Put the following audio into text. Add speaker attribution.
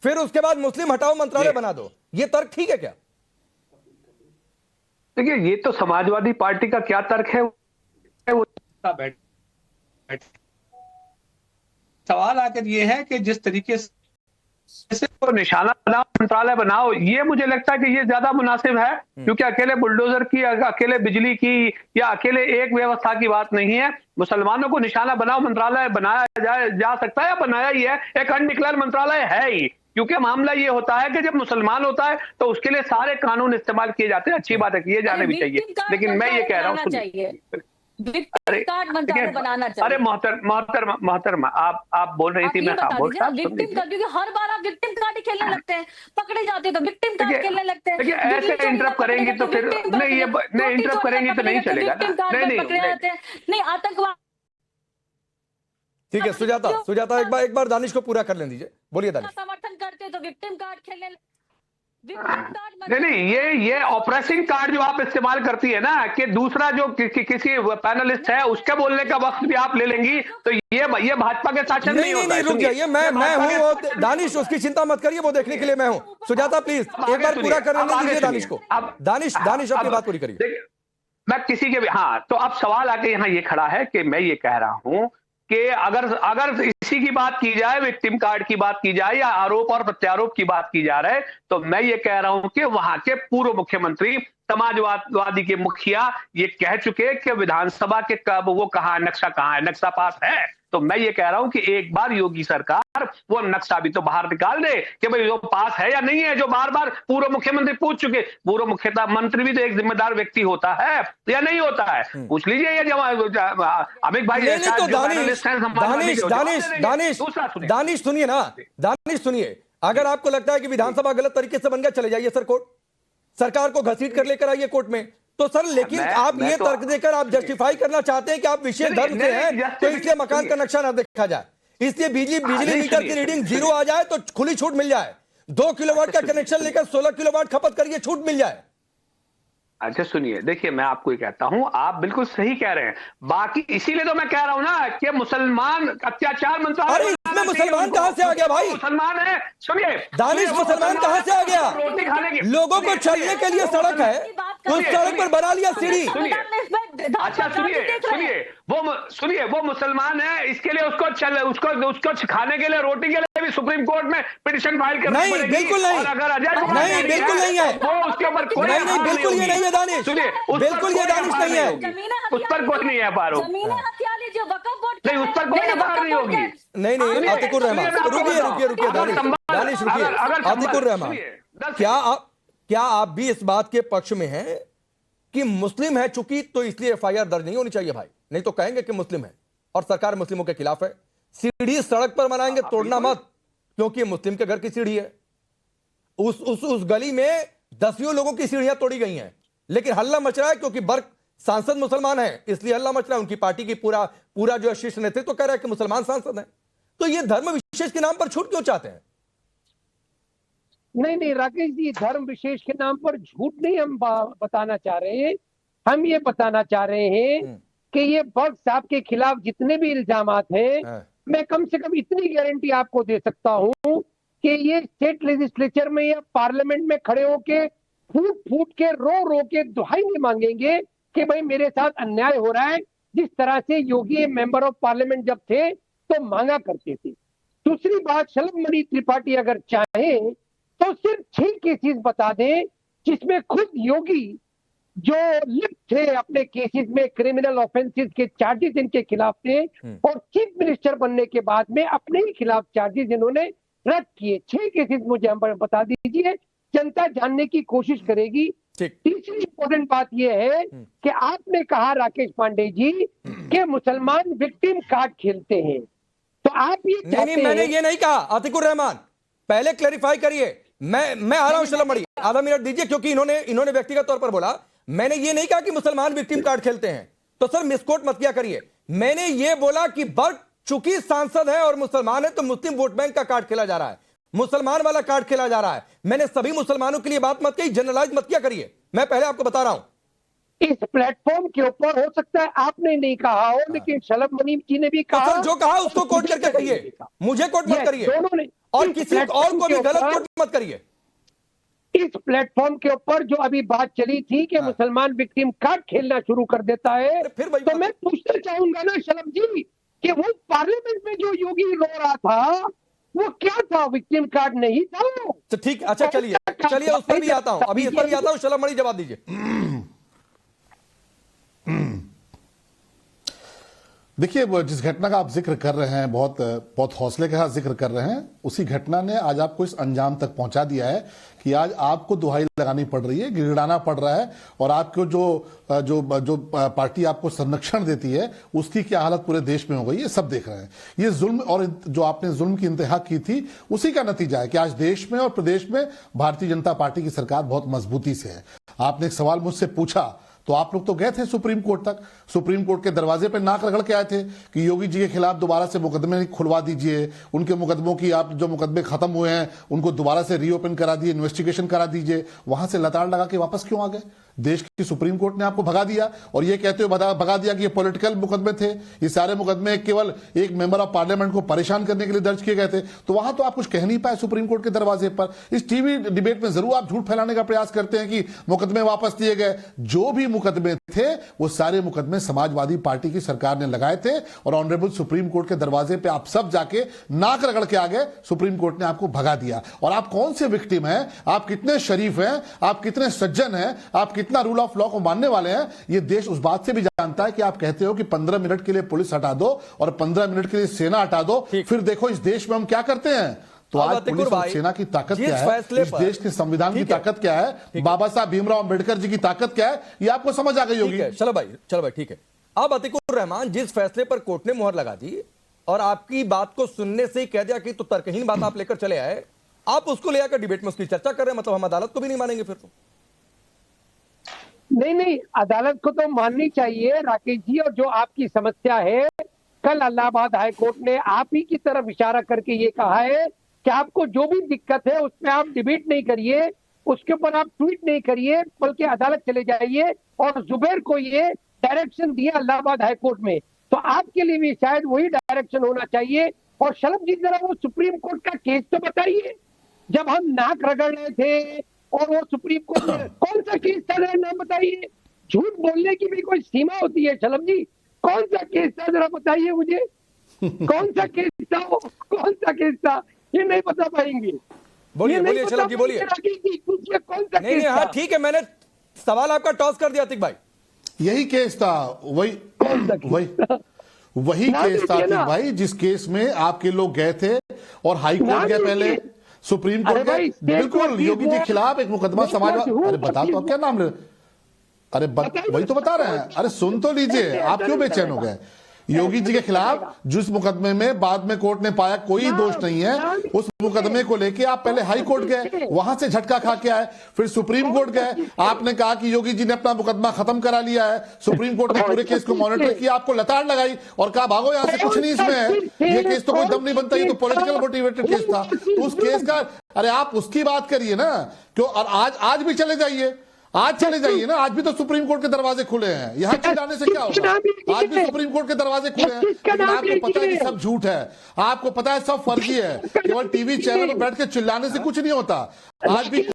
Speaker 1: फिर उसके बाद मुस्लिम हटाओ मंत्रालय बना दो। ये तर्क ठीक है क्या?
Speaker 2: देखिए, ये तो समाजवादी पार्टी का क्या तर्क है वो सवाल आकर ये है कि जिस तरीके से तो निशाना बनाओ, मंत्रालय बनाओ, ये मुझे लगता है कि ये ज्यादा मुनासिब है, क्योंकि अकेले बुलडोजर की, अकेले बिजली की या अकेले एक व्यवस्था की बात नहीं है। मुसलमानों को निशाना बनाओ, मंत्रालय बनाया जा सकता है या बनाया ही है, एक अनडिक्लेयर मंत्रालय है ही। क्योंकि मामला ये होता है कि जब मुसलमान होता है तो उसके लिए सारे कानून इस्तेमाल किए जाते हैं, अच्छी बात है, किए जाने भी चाहिए। लेकिन मैं ये कह रहा हूँ, अरे
Speaker 3: बनाना चाहिए।
Speaker 2: अरे मोहतरमा, आप बोल रही थी, मैं
Speaker 3: विक्टिम कार्ड, क्योंकि हर बार आप विक्टिम कार्ड ही खेलने लगते हैं, पकड़े जाते हैं तो विक्टिम कार्ड खेलने लगते हैं।
Speaker 2: देखिए, ऐसे इंटरप्ट करेंगी तो फिर नहीं, ये नहीं इंटरप्ट करेंगी तो नहीं चलेगा।
Speaker 3: नहीं, आतंकवाद।
Speaker 1: ठीक है सुजाता, एक बार दानिश को पूरा कर लें दीजिए। बोलिए दानिश।
Speaker 3: समर्थन करते तो विक्टिम कार्ड खेलने,
Speaker 2: नहीं, ये ऑपरेसिंग कार्ड जो आप इस्तेमाल करती है ना, कि दूसरा जो किसी पैनलिस्ट है उसके बोलने का वक्त भी आप ले लेंगी, तो ये भाजपा के शासन नहीं होता है।
Speaker 1: रुक जाइए, मैं हूं दानिश, उसकी चिंता मत करिए, वो देखने के लिए मैं हूं। सुजाता प्लीज एक बार पूरा करने दीजिए दानिश को। दानिश अपनी बात पूरी करिए।
Speaker 2: मैं किसी के भी, हाँ, तो अब सवाल आके यहाँ ये खड़ा है कि मैं ये कह रहा हूं कि अगर इसी की बात की जाए, विक्टिम कार्ड की बात की जाए या आरोप और प्रत्यारोप की बात की जा रहे, तो मैं ये कह रहा हूं कि वहां के पूर्व मुख्यमंत्री, समाजवादी के मुखिया ये कह चुके कि विधानसभा के कब वो कहां है, नक्शा पास है। तो मैं ये कह रहा हूं कि एक बार योगी सरकार वो नक्शा भी तो बाहर निकाल दे कि भाई वो पास है या नहीं है, जो बार बार पूर्व मुख्यमंत्री पूछ चुके। पूर्व मुख्यमंत्री भी तो एक जिम्मेदार व्यक्ति होता है या नहीं होता है, पूछ लीजिए। ये अमित भाई,
Speaker 1: दानिश सुनिए ना, दानिश सुनिए, अगर आपको लगता है कि विधानसभा गलत तरीके से बन गया, चले जाइए सर कोर्ट, सरकार को घसीट कर लेकर आइए कोर्ट में। तो सर लेकिन आप ये तर्क देकर आप जस्टिफाई करना चाहते हैं कि आप विशेष धर्म से हैं तो इसलिए मकान का नक्शा ना देखा जाए, इसलिए बिजली मीटर की रीडिंग 0 आ जाए तो खुली छूट मिल जाए, 2 किलोवाट का कनेक्शन लेकर 16 किलोवाट खपत करिए, छूट मिल जाए।
Speaker 2: अच्छा सुनिए, देखिए मैं आपको ये कहता हूं, आप बिल्कुल सही कह रहे हैं, बाकी इसीलिए तो मैं कह रहा हूं ना कि मुसलमान अत्याचार मंत्रालय।
Speaker 1: अरे इसमें मुसलमान कहां से आ गया भाई?
Speaker 2: मुसलमान है, सुनिए
Speaker 1: दानिश, मुसलमान कहां से आ गया?
Speaker 2: रोटी खाने की,
Speaker 1: लोगों को चलने के लिए सड़क है, उस सड़क पर बना लिया सीढ़ी।
Speaker 2: अच्छा सुनिए, वो मुसलमान है, इसके लिए उसको खाने के लिए, रोटी के लिए भी सुप्रीम कोर्ट में पिटीशन फाइल करनी पड़ेगी।
Speaker 1: नहीं बिल्कुल नहीं,
Speaker 2: अगर अजय कुमार
Speaker 1: नहीं बिल्कुल नहीं है
Speaker 2: वो उसके ऊपर कोई,
Speaker 1: नहीं बिल्कुल ये नहीं है दानिश,
Speaker 2: सुनिए
Speaker 1: बिल्कुल ये दानिश नहीं है,
Speaker 2: उस पर कोई नहीं है पारो, नहीं उस पर कोई एफआईआर नहीं होगी।
Speaker 1: नहीं आतिकुर रहमान, रुकिए दानिश रुकिए। आतिकुर रहमान, क्या आप भी इस बात के पक्ष में हैं कि मुस्लिम है चूंकि तो इसलिए एफआईआर दर्ज नहीं होनी चाहिए भाई? नहीं तो कहेंगे कि मुस्लिम है और सरकार मुस्लिमों के खिलाफ है। सीढ़ी सड़क पर बनाएंगे, तोड़ना मत, क्योंकि मुस्लिम के घर की सीढ़ी है। उस गली में 10 लोगों की सीढ़ियां तोड़ी गई हैं, लेकिन हल्ला मच रहा है क्योंकि बर्क सांसद मुसलमान है, इसलिए हल्ला मच रहा है। उनकी पार्टी की पूरा जो शीर्ष नेतृत्व कह रहा है कि मुसलमान सांसद है। तो ये धर्म विशेष के नाम पर छूट क्यों चाहते हैं?
Speaker 4: नहीं राकेश जी, धर्म विशेष के नाम पर झूठ नहीं हम बताना चाह रहे हैं। हम ये बताना चाह रहे हैं कि ये बर्क साहब के खिलाफ जितने भी इल्जामात हैं, मैं कम से कम इतनी गारंटी आपको दे सकता हूं कि ये स्टेट लेजिस्लेचर में या पार्लियामेंट में खड़े होके फूट के रो के दुहाई नहीं मांगेंगे कि भाई मेरे साथ अन्याय हो रहा है, जिस तरह से योगी मेंबर ऑफ पार्लियामेंट जब थे तो मांगा करते थे। दूसरी बात, शलभ मणि त्रिपाठी अगर चाहे तो सिर्फ 6 केसेस बता दें जिसमें खुद योगी जो लिप्त थे अपने केसेस में, क्रिमिनल ऑफेंसेस के चार्जेस इनके खिलाफ थे, और चीफ मिनिस्टर बनने के बाद में अपने ही खिलाफ चार्जेस इन्होंने रद्द किए। 6 केसेस मुझे हम बता दीजिए, जनता जानने की कोशिश करेगी। तीसरी इंपॉर्टेंट बात यह है कि आपने कहा राकेश पांडे जी कि मुसलमान विक्टिम कार्ड खेलते हैं, तो आप ये
Speaker 1: नहीं मैंने ये नहीं कहा। आतिकुर रहमान, पहले क्लैरिफाई करिए। मैं आ रहा हूं शलभ मणि, आधा मिनट दीजिए, क्योंकि इन्होंने व्यक्तिगत तौर पर बोला। मैंने ये नहीं कहा कि मुसलमान विक्टिम कार्ड खेलते हैं, तो सर मिसकोट मत किया करिए। मैंने ये बोला कि बर्क चूंकि सांसद है और मुसलमान है तो मुस्लिम वोट बैंक का कार्ड खेला जा रहा है, मुसलमान वाला कार्ड खेला जा रहा है। मैंने सभी मुसलमानों के लिए बात मत कही, जनरलाइज मत किया करिए। मैं पहले आपको बता रहा हूं,
Speaker 4: इस प्लेटफॉर्म के ऊपर हो सकता है आपने नहीं कहा हो, लेकिन शलभ मणि जी ने भी कहा।
Speaker 1: तो सर जो कहा उसको कोट करके कहिए, मुझे कोट मत करिए। और किसी और को भी गलत कोट मत करिए।
Speaker 4: इस प्लेटफॉर्म के ऊपर जो अभी बात चली थी कि मुसलमान विक्टिम कार्ड खेलना शुरू कर देता है,
Speaker 1: फिर वही
Speaker 4: तो मैं पूछना चाहूंगा ना शलभ जी कि वो पार्लियामेंट में जो योगी रो रहा था वो क्या था? विक्टिम कार्ड नहीं था वो।
Speaker 1: तो ठीक, अच्छा चलिए उस पर भी आता हूं, अभी इस पर भी आता हूं। शलभ मणि जवाब दीजिए।
Speaker 5: देखिए, वो जिस घटना का आप जिक्र कर रहे हैं, बहुत हौसले के साथ जिक्र कर रहे हैं, उसी घटना ने आज आपको इस अंजाम तक पहुंचा दिया है कि आज आपको दुहाई लगानी पड़ रही है, गिड़गिड़ाना पड़ रहा है, और आपको जो पार्टी आपको संरक्षण देती है उसकी क्या हालत पूरे देश में हो गई, ये सब देख रहे हैं। ये जुल्म और जो आपने जुल्म की इंतहा की थी उसी का नतीजा है कि आज देश में और प्रदेश में भारतीय जनता पार्टी की सरकार बहुत मजबूती से है। आपने एक सवाल मुझसे पूछा तो आप लोग तो गए थे सुप्रीम कोर्ट तक, सुप्रीम कोर्ट के दरवाजे पे नाक रगड़ के आए थे कि योगी जी के खिलाफ दोबारा से मुकदमे खुलवा दीजिए, उनके मुकदमों की आप जो मुकदमे खत्म हुए हैं उनको दोबारा से रीओपन करा दिए, इन्वेस्टिगेशन करा दीजिए। वहां से लताड़ लगा के वापस क्यों आ गए? देश की सुप्रीम कोर्ट ने आपको भगा दिया और ये कहते हुए भगा दिया कि ये पॉलिटिकल मुकदमे थे, ये सारे मुकदमे केवल एक मेंबर ऑफ पार्लियामेंट को परेशान करने के लिए दर्ज किए गए थे। तो वहां तो आप कुछ कह नहीं पाए सुप्रीम कोर्ट के दरवाजे पर। इस टीवी डिबेट में जरूर आप झूठ फैलाने का प्रयास करते हैं कि मुकदमे वापस लिए गए। जो भी मुकदमे थे वो सारे मुकदमे समाजवादी पार्टी की सरकार ने लगाए थे और ऑनरेबल सुप्रीम कोर्ट के दरवाजे पे आप सब जाके नाक रगड़ के आ गए। सुप्रीम कोर्ट ने आपको भगा दिया। और आप कौन से विक्टिम हैं, आप कितने शरीफ हैं, आप कितने सज्जन हैं, आप कितना रूल ऑफ लॉ को मानने वाले हैं, ये देश उस बात से भी जानता है कि आप कहते हो कि 15 मिनट के लिए पुलिस हटा दो और 15 मिनट के लिए सेना हटा दो, फिर देखो इस देश में हम क्या करते हैं। तो आज पुलिस और सेना की ताकत क्या है, इस देश के संविधान की ताकत क्या है, बाबा साहब भीमराव अंबेडकर जी की ताकत क्या है, ये आपको समझ आ गई होगी।
Speaker 1: चलो भाई ठीक है। अब अतीकुर रहमान जिस फैसले पर कोर्ट ने मुहर लगा दी और आपकी बात को सुनने से ही कह दिया कि तो तर्कहीन बात आप लेकर चले आए, आप उसको ले आकर डिबेट में उसकी चर्चा कर रहे हैं, मतलब हम अदालत को भी नहीं मानेंगे फिर तो?
Speaker 4: नहीं, अदालत को तो माननी चाहिए राकेश जी। और जो आपकी समस्या है, कल इलाहाबाद हाई कोर्ट ने आप ही की तरफ इशारा करके ये कहा है कि आपको जो भी दिक्कत है उसमें आप डिबेट नहीं करिए, उसके ऊपर आप ट्वीट नहीं करिए, बल्कि अदालत चले जाइए। और जुबैर को ये डायरेक्शन दिया इलाहाबाद हाई कोर्ट में, तो आपके लिए भी शायद वही डायरेक्शन होना चाहिए। और शलभ जी जरा वो सुप्रीम कोर्ट का केस तो बताइए, जब हम नाक रगड़ रहे थे और वो सुप्रीम कोर्ट में कौन सा केस था, नाम बताइए। झूठ बोलने की भी कोई सीमा होती है शलभ जी। कौन सा केस था जरा बताइए मुझे, कौन सा केस था वो, कौन सा केस था, ये नहीं बता पाएंगे।
Speaker 1: बोलिए शलभ जी बोलिए।
Speaker 4: कौन सा
Speaker 1: नहीं, हाँ ठीक है, मैंने सवाल आपका टॉस कर दिया अतीक भाई।
Speaker 5: यही केस था, वही केस था अतीक भाई, जिस केस में आपके लोग गए थे और हाई कोर्ट गए, पहले सुप्रीम कोर्ट गए। बिल्कुल, योगी जी के खिलाफ एक मुकदमा समाजवादी। अरे बता तो, क्या नाम ले, अरे वही तो बता रहे हैं। अरे सुन तो लीजिए, आप क्यों बेचैन हो गए? योगी जी के खिलाफ जिस मुकदमे में बाद में कोर्ट ने पाया कोई दोष नहीं है, उस मुकदमे को लेके आप पहले हाई कोर्ट गए, वहां से झटका खा के आए, फिर सुप्रीम कोर्ट गए। आपने कहा कि योगी जी ने अपना मुकदमा खत्म करा लिया है। सुप्रीम कोर्ट ने पूरे केस को मॉनिटर किया, आपको लताड़ लगाई और कहा भागो यहां से, कुछ नहीं इसमें है, ये केस तो कोई दम नहीं बनता, ये तो पॉलिटिकल मोटिवेटेड केस था। तो उस केस का, अरे आप उसकी बात करिए ना, क्यों? और आज भी चले जाइए, आज चले जाइए ना, आज भी तो सुप्रीम कोर्ट के दरवाजे खुले हैं। यहाँ चिल्लाने से क्या होगा? आज भी सुप्रीम कोर्ट के दरवाजे खुले हैं, लेकिन आपको पता है कि सब झूठ है, आपको पता है सब फर्जी है, केवल टीवी चैनल पर बैठ के चिल्लाने से कुछ नहीं होता। आज भी